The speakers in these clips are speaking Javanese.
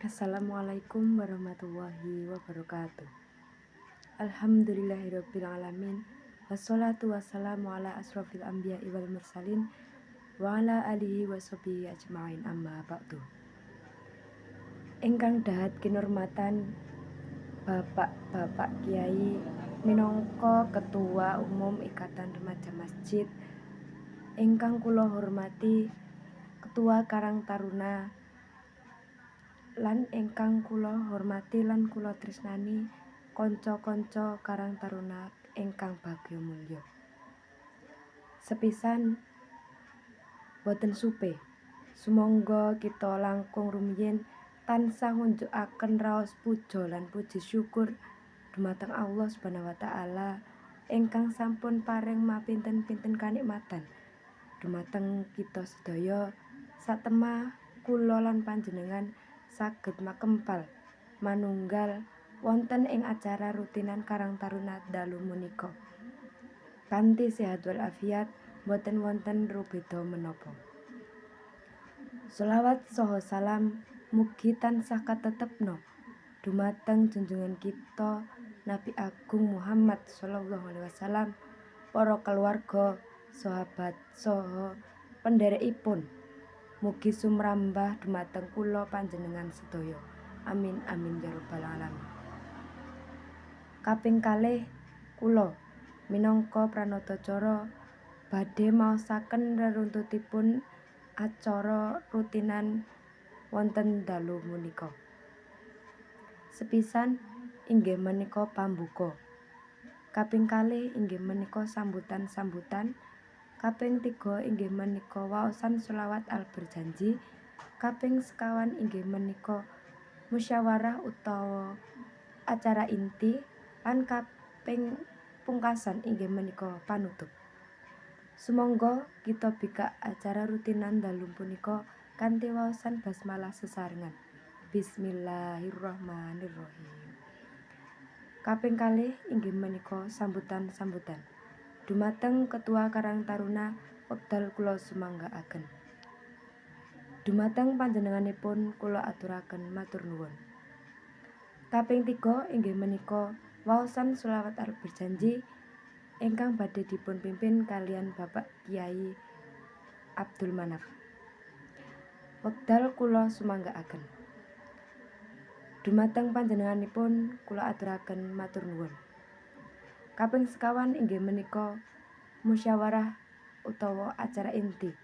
Assalamualaikum warahmatullahi wabarakatuh. Alhamdulillahirabbil alamin. Wassalatu wassalamu ala asrofil anbiya'i wal mursalin wa ala alihi washabihi ajmain amma ba'du. Ingkang dahat kinurmatan Bapak-bapak Kiai minangka Ketua Umum Ikatan Remaja Masjid, ingkang kula hormati Ketua Karang Taruna, lan ingkang kula hormati lan kula tresnani kanca-kanca Karang Taruna ingkang bagya mulya. Sepisan boten supe, sumangga kita langkung rumiyin tansah ngunjukaken raos puja lan puji syukur dumateng Allah Subhanahu wa taala ingkang sampun paring mapinten-pinten kanikmatan dumateng kita sedaya satemah kula lan panjenengan saged makempal manunggal wonten ing acara rutinan Karang Taruna dalu menika kanthi sehat walafiat boten wonten rubeda menapa. Sholawat saha salam mugi tansah katetepna dumateng junjungan kita Nabi Agung Muhammad sallallahu alaihi wasallam, para keluarga, sahabat saha pendherekipun. Mugi sumrambah dumateng kula panjenengan sedaya. Amin amin ya rabbal alamin. Kaping kalih kula minangka pranatacara badhe maosaken reruntutipun acara rutinan wonten dalu menika. Sepisan inggih menika pambuka. Kaping kalih inggih menika sambutan-sambutan. Kaping 3 inggih menika waosan sholawat al-berjanji. Kaping sekawan inggih menika musyawarah utawa acara inti. Lan kaping pungkasan inggih menika panutup. Sumangga kita bikak acara rutinan dalu punika kanthi waosan basmalah sesarengan. Bismillahirrahmanirrahim. Kaping kalih inggih menika sambutan-sambutan. Dumateng Ketua Karang Taruna wekdal kula sumanggaaken. Dumateng panjenenganipun kula aturaken matur nuwun. Kaping 3 inggih menika waosan sholawat al-berjanji ingkang badhe dipun pimpin kalian Bapak Kiai Abdul Manaf. Wekdal kula sumanggaaken. Dumateng panjenenganipun kula aturaken matur nuwun. Kaping sekawan inggih menika musyawarah utawa acara inti.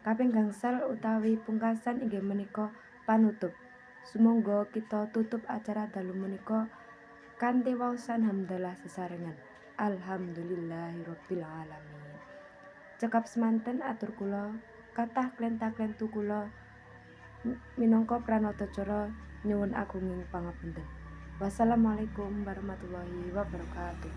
Kaping gangsal utawi pungkasan inggih menika panutup. Sumangga kita tutup acara dalu menika kanthi waosan hamdalah sesarengan. Alhamdulillahirabbil alamin. Cekap semanten atur kula kathah klenta-klentu kula minangka pranatacara nyuwun agunging pangapunten. Wassalamualaikum warahmatullahi wabarakatuh.